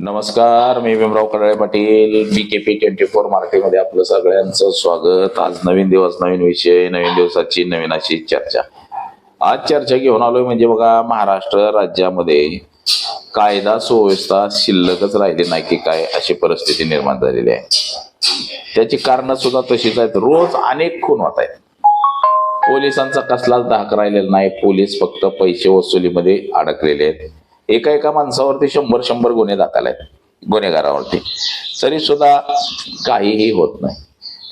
नमस्कार, मी भीमराव कडाळे पाटील, BKP 24 मराठीमध्ये आपलं सगळ्यांचं स्वागत. आज नवीन दिवस, नवीन विषय, नवीन दिवसाची नवीन अशी चर्चा. आज चर्चा घेऊन आलोय म्हणजे बघा, महाराष्ट्र राज्यामध्ये कायदा सुव्यवस्था शिल्लकच राहिली नाही की काय, अशी परिस्थिती निर्माण झालेली आहे. त्याची कारण सुद्धा तशीच आहेत. रोज अनेक खून होत आहेत. पोलिसांचा कसलाच धाक राहिलेला नाही. पोलीस फक्त पैसे वसुलीमध्ये अडकलेले आहेत. एका माणसावरती 100 गुन्हे दाखल आहेत, गुन्हेगारावरती, तरी सुद्धा काहीही होत नाही.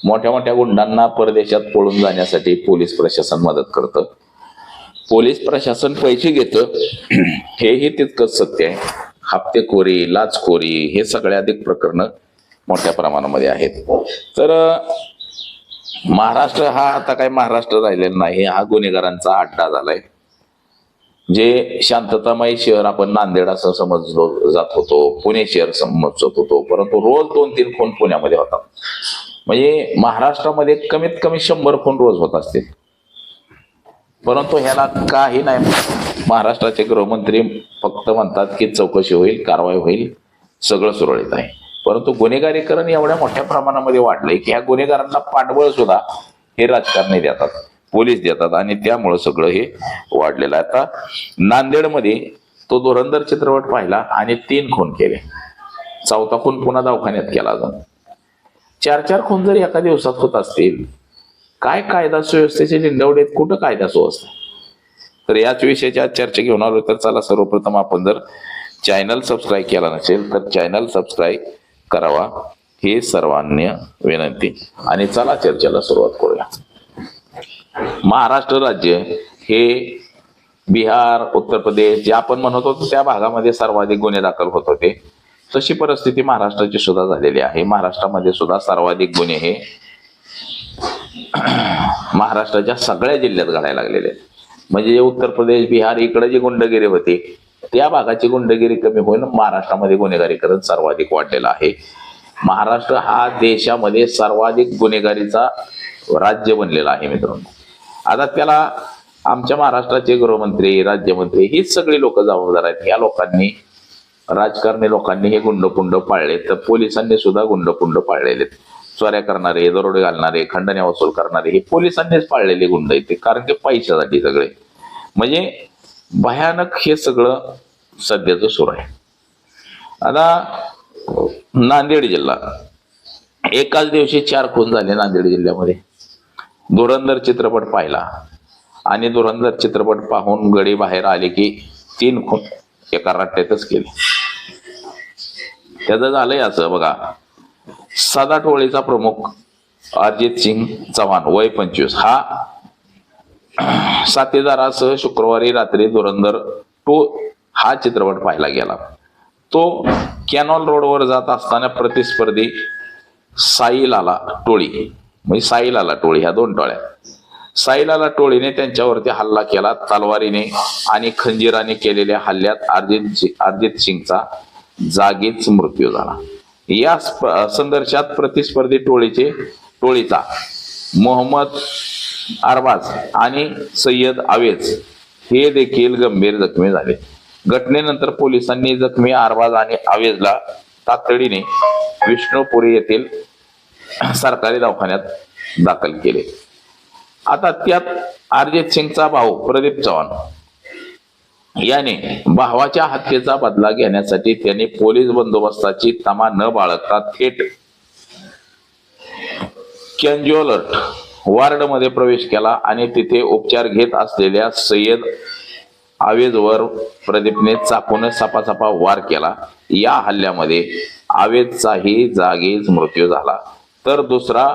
मोठ्या मोठ्या गुंडांना परदेशात पळून जाण्यासाठी पोलीस प्रशासन मदत करतं. पोलीस प्रशासन पैसे घेतं, हेही तितकंच सत्य आहे. हप्तेखोरी, लाचखोरी हे सगळ्याधिक प्रकरणं मोठ्या प्रमाणामध्ये आहेत. तर महाराष्ट्र हा आता काही महाराष्ट्र राहिलेला नाही, हा गुन्हेगारांचा अड्डा झालाय. जे शांततामय शहर आपण नांदेड असं समजलो जात होतो, पुणे शहर समजत होतो, परंतु रोज 2-3 खून पुण्यामध्ये होतात. म्हणजे महाराष्ट्रामध्ये कमीत कमी 100 खून रोज होत असतील. परंतु ह्याला काही नाही. महाराष्ट्राचे गृहमंत्री फक्त म्हणतात की चौकशी होईल, कारवाई होईल, सगळं सुरळीत आहे. परंतु गुन्हेगारीकरण एवढ्या मोठ्या प्रमाणामध्ये वाढलंय की ह्या गुन्हेगारांना पाठबळ सुद्धा हे राजकारणी देतात, पोलीस देतात, आणि त्यामुळं सगळं हे वाढलेलं आहे. आता नांदेडमध्ये तो धुरंधर चित्रपट पाहिला आणि 3 खून केले. 4था खून पुन्हा दवाखान्यात केला. अजून 4 खून जर एका दिवसात होत असतील, काय कायदा सुव्यवस्थेचे निंडवडे आहेत, कुठं कायदा सुव्यवस्था? तर याच विषयाची आज चर्चा घेऊन आलो. तर चला, सर्वप्रथम आपण जर चॅनल सबस्क्राईब केला नसेल तर चॅनल सबस्क्राईब करावा, ही सर्वांनी विनंती. आणि चला चर्चेला सुरुवात करूया. महाराष्ट्र राज्य हे बिहार, उत्तर प्रदेश जे आपण म्हणत होतो त्या भागामध्ये सर्वाधिक गुन्हे दाखल होत होते, तशी परिस्थिती महाराष्ट्राची सुद्धा झालेली आहे. महाराष्ट्रामध्ये सुद्धा सर्वाधिक गुन्हे हे महाराष्ट्राच्या सगळ्या जिल्ह्यात घडायला लागलेले आहेत. म्हणजे उत्तर प्रदेश, बिहार इकडे जी गुंडगिरी होती त्या भागाची गुंडगिरी कमी होऊन महाराष्ट्रामध्ये गुन्हेगारीकरण सर्वाधिक वाढलेलं आहे. महाराष्ट्र हा देशामध्ये सर्वाधिक गुन्हेगारीचा राज्य बनलेला आहे मित्रांनो. आता त्याला आमच्या महाराष्ट्राचे गृहमंत्री, राज्यमंत्री हीच सगळी लोक जबाबदार आहेत. या लोकांनी, राजकारणी लोकांनी हे गुंडपुंड पाळले, तर पोलिसांनी सुद्धा गुंडपुंड पाळलेले. चोऱ्या करणारे, दरोडे घालणारे, खंडण्या वसूल करणारे हे पोलिसांनीच पाळलेले गुंड आहेत, कारण की पैशासाठी सगळे. म्हणजे भयानक हे सगळं सध्याचं सुरू आहे. आता नांदेड जिल्हा, एकाच दिवशी 4 खून झाले नांदेड जिल्ह्यामध्ये. धुरंधर चित्रपट पाहिला आणि धुरंधर चित्रपट पाहून गडी बाहेर आले की 3 खून एका रट्ट्यातच केले. त्याचं झालंय असं बघा. सदा टोळीचा प्रमुख अरिजित सिंग चव्हाण, वय 25, हा साथीदारासह शुक्रवारी रात्री धुरंधर 2 हा चित्रपट पाहायला गेला. तो कॅनॉल रोडवर जात असताना प्रतिस्पर्धी साईलाला टोळी, म्हणजे साईलाला टोळी, ह्या 2 टोळ्या, साईलाला टोळीने त्यांच्यावरती हल्ला केला. तलवारीने आणि खंजीराने केलेल्या हल्ल्यात अरिजित सिंगचा जागीच मृत्यू झाला. या संघर्षात प्रतिस्पर्धी टोळीचा मोहम्मद अरबाज आणि सय्यद आवेज हे देखील गंभीर जखमी झाले. घटनेनंतर पोलिसांनी जखमी अरबाज आणि आवेजला तातडीने विष्णुपुरी येथील सरकारी दवाखान्यात दाखल केले. आता त्यात अरिजित सिंगचा भाऊ प्रदीप चव्हाण याने भावाच्या हत्येचा बदला घेण्यासाठी त्यांनी पोलीस बंदोबस्ताची तमा न बाळगता थेट कॅन्ज्युअलर वार्डमध्ये प्रवेश केला आणि तिथे उपचार घेत असलेल्या सय्यद आवेजवर प्रदीपने चाकूने सपासपा वार केला. या हल्ल्यामध्ये आवेजचाही जागीच मृत्यू झाला, तर दुसरा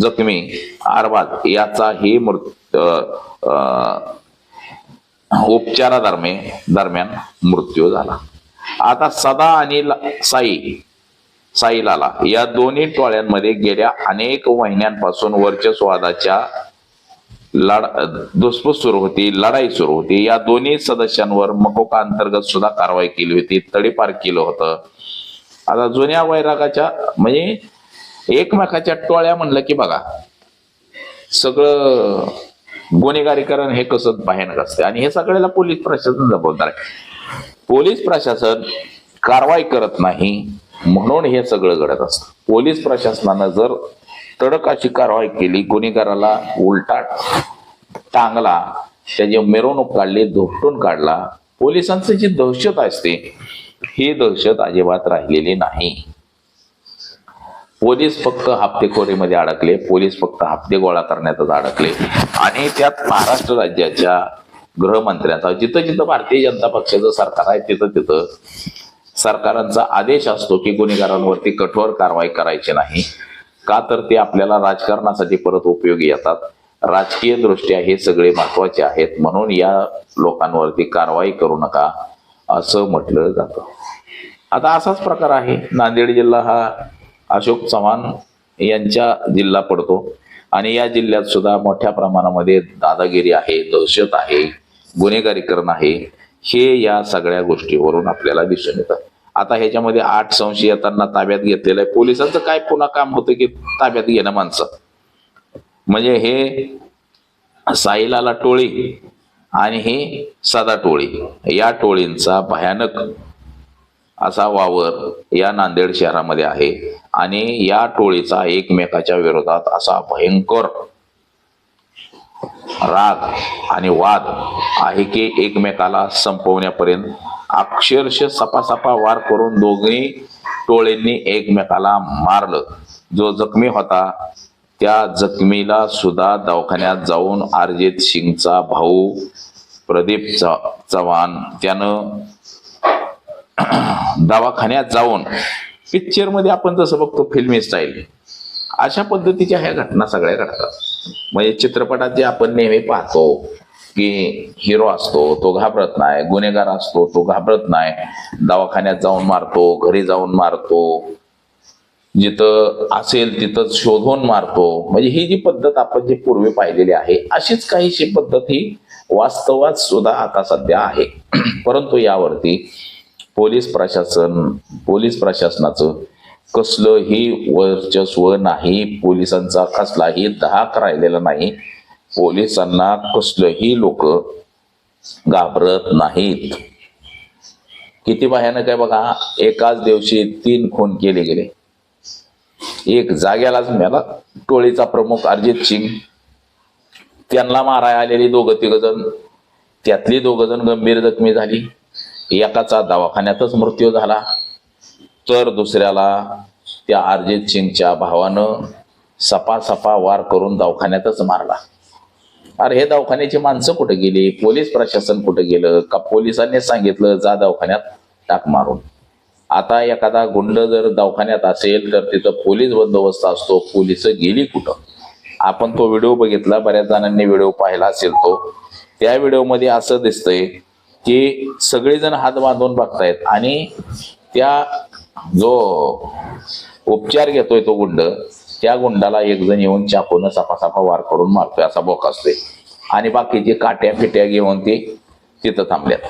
जखमी अरबाज याचाही उपचारादरम्यान मृत्यू झाला. आता सदा आणि साईलाला या दोन्ही टोळ्यांमध्ये गेल्या अनेक महिन्यांपासून वर्चस्ववादाच्या धुसफूस सुरू होती, लढाई सुरू होती. या दोन्ही सदस्यांवर मकोका अंतर्गत सुद्धा कारवाई केली होती, तडीपार केलं होतं. आता जुन्या वैरागाच्या, म्हणजे एकमेकाच्या टोळ्या म्हणलं की बघा सगळं गुन्हेगारीकरण हे कसं भयानक असते. आणि हे सगळ्याला पोलीस प्रशासन जबाबदार आहे. पोलीस प्रशासन कारवाई करत नाही, म्हणून हे सगळं घडत असतं. पोलीस प्रशासनानं जर तडक अशी कारवाई केली, गुन्हेगाराला उलटा टांगला, त्याची मिरवणूक काढली, धोपटून काढला, पोलिसांची जी दहशत असते ही दहशत अजिबात राहिलेली नाही. पोलीस फक्त हप्तेखोरीमध्ये अडकले, पोलीस फक्त हप्ते गोळा करण्यातच अडकले. आणि त्यात महाराष्ट्र राज्याच्या गृहमंत्र्यांचा, जिथं जिथं भारतीय जनता पक्षाचं सरकार आहे तिथं तिथं सरकारांचा आदेश असतो की गुन्हेगारांवरती कठोर कारवाई करायची नाही. का तर ते आपल्याला राजकारणासाठी परत उपयोगी येतात. राजकीय दृष्ट्या हे सगळे महत्वाचे आहेत, म्हणून या लोकांवरती कारवाई करू नका असं म्हटलं जातं. आता असाच प्रकार आहे. नांदेड जिल्हा हा अशोक चव्हाण यांच्या जिल्हा पडतो आणि या जिल्ह्यात सुद्धा मोठ्या प्रमाणामध्ये दादागिरी आहे, दहशत आहे, गुन्हेगारीकरण आहे. हे या सगळ्या गोष्टीवरून आपल्याला दिसून येतं. आता ह्याच्यामध्ये 8 संशयितांना ताब्यात घेतलेलं आहे. पोलिसांचं काय पुन्हा काम होतं की ताब्यात घेणं माणसं. म्हणजे हे साईलाला टोळी आणि हे सदा टोळी, या टोळींचा भयानक असा वावर या नांदेड शहरामध्ये आहे. आणि या टोळीचा एकमेकाच्या विरोधात असा भयंकर राग आणि वाद आहे की एकमेकाला संपवण्यापर्यंत अक्षरशः सपासपा वार करून दोघी टोळींनी एकमेकाला मारलं. जो जखमी होता त्या जखमीला सुद्धा दवाखान्यात जाऊन अरिजित सिंगचा भाऊ प्रदीप चव्हाण त्यानं दवाखान्यात जाऊन, पिक्चर मध्ये आपण जसं बघतो फिल्मी स्टाईल, अशा पद्धतीच्या ह्या घटना सगळ्या घडतात. म्हणजे चित्रपटात जे आपण नेहमी पाहतो की हिरो असतो तो घाबरत नाही, गुन्हेगार असतो तो घाबरत नाही, दवाखान्यात जाऊन मारतो, घरी जाऊन मारतो, जिथं असेल तिथं शोधून मारतो. म्हणजे ही जी पद्धत आपण जी पूर्वी पाहिलेली आहे अशीच काहीशी पद्धत ही वास्तवात सुद्धा आता सध्या आहे. परंतु यावरती पोलीस प्रशासनाचं कसलंही वर्चस्व नाही, पोलिसांचा कसलाही धाक राहिलेला नाही, पोलिसांना कसलंही लोक घाबरत नाहीत. किती भयानक आहे बघा. एकाच दिवशी 3 खून केले गेले. एक जाग्यालाच मेला टोळीचा प्रमुख अरिजित सिंग, त्यांना माराय आलेली 2-3 जण, त्यातली 2 जण गंभीर जखमी झाली. एकाचा दवाखान्यातच मृत्यू झाला, तर दुसऱ्याला त्या अरिजित सिंगच्या भावानं सपासपा वार करून दवाखान्यातच मारला. अरे हे दवाखान्याची माणसं कुठे गेली? पोलीस प्रशासन कुठे गेलं? का पोलिसांनी सांगितलं जा दवाखान्यात टाक मारून? आता एखादा गुंड जर दवाखान्यात असेल तर तिथं पोलीस बंदोबस्त असतो, पोलिस गेली कुठं? आपण तो व्हिडिओ बघितला, बऱ्याच जणांनी व्हिडिओ पाहिला असेल तो. त्या व्हिडिओमध्ये असं दिसतंय की सगळेजण हात बांधून बघतायत आणि त्या जो उपचार घेतोय तो गुंड, त्या गुंडाला एक जण येऊन चाकून सपासपा वार करून मारतोय असा बोक असतोय आणि बाकीचे काट्या फिट्या घेऊन ते तिथं थांबल्यात.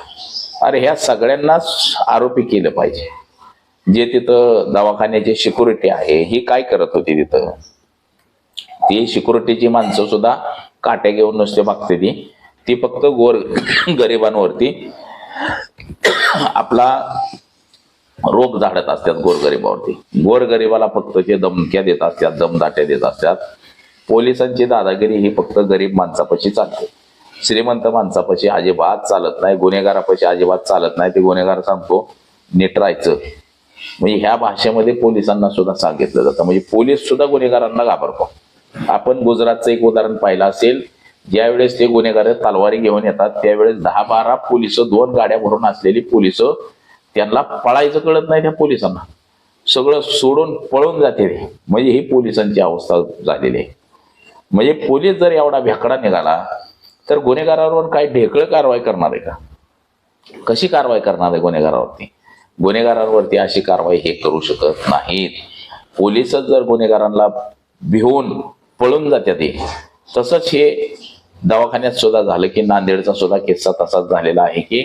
अरे ह्या सगळ्यांनाच आरोपी केलं पाहिजे. जे तिथं दवाखान्याची सिक्युरिटी आहे ही काय करत होती तिथं? ती सिक्युरिटीची माणसं सुद्धा काट्या घेऊन नुसते बघते. ती फक्त गरिबांवरती आपला रोग झाडत असतात. गोरगरिबाला फक्त ते धमक्या देत असतात, दमदाट्या देत असतात. पोलिसांची दादागिरी ही फक्त गरीब माणसापाशी चालते, श्रीमंत माणसापाशी अजिबात चालत नाही, गुन्हेगारापाशी अजिबात चालत नाही. ते गुन्हेगार सांगतो नीट राहायचं. म्हणजे ह्या भाषेमध्ये पोलिसांना सुद्धा सांगितलं जातं. म्हणजे पोलीस सुद्धा गुन्हेगारांना घाबरतो. आपण गुजरातचं एक उदाहरण पाहिलं असेल. ज्यावेळेस ते गुन्हेगार तलवारी घेऊन येतात त्यावेळेस 10-12 पोलिस, 2 गाड्या भरून असलेली पोलिस, त्यांना पळायचं कळत नाही. त्या पोलिसांना सगळं सोडून पळून जाते. म्हणजे ही पोलिसांची अवस्था झालेली आहे. म्हणजे पोलीस जर एवढा भेकडा निघाला तर गुन्हेगारांवर काय ढेकळ कारवाई करणार आहे का? कशी कारवाई करणार आहे गुन्हेगारावरती? गुन्हेगारांवरती अशी कारवाई हे करू शकत नाहीत. पोलिसच जर गुन्हेगारांना भिवून पळून जाते ते. तसंच हे दवाखान्यात सुद्धा झालं की नांदेडचा सुद्धा किस्सा तसाच झालेला आहे की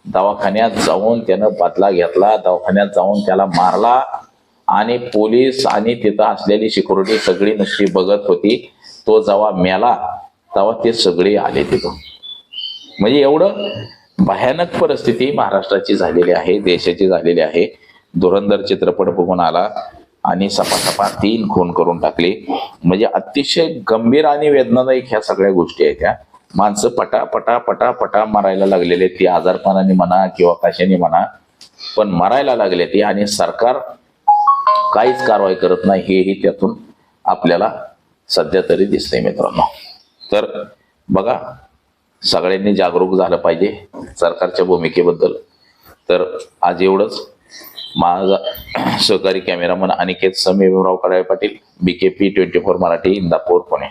दवाखान्यात जाऊन त्यानं बदला घेतला, दवाखान्यात जाऊन त्याला मारला आणि पोलीस आणि तिथं असलेली सिक्युरिटी सगळी नुसती बघत होती. तो जेव्हा मेला तेव्हा ते सगळे आले तिथं. म्हणजे एवढं भयानक परिस्थिती महाराष्ट्राची झालेली आहे, देशाची झालेली आहे. धुरंधर चित्रपट बघून आला आणि सपासपा 3 खून करून टाकले. म्हणजे अतिशय गंभीर आणि वेदनादायक ह्या सगळ्या गोष्टी आहेत. त्या माणसं पटा पटा पटा पटा मरायला लागलेले, ती आजारपणाने म्हणा किंवा कशाने म्हणा, पण मरायला लागले ती, आणि सरकार काहीच कारवाई करत नाही, हेही त्यातून आपल्याला सध्या तरी दिसतंय मित्रांनो. तर बघा, सगळ्यांनी जागरूक झालं पाहिजे सरकारच्या भूमिकेबद्दल. तर आज एवढंच. माझा सहकारी कॅमेरामन अनिकेत समीरराव कडाळे पाटील, BKP 24 मराठी, इंदापूर, पुणे.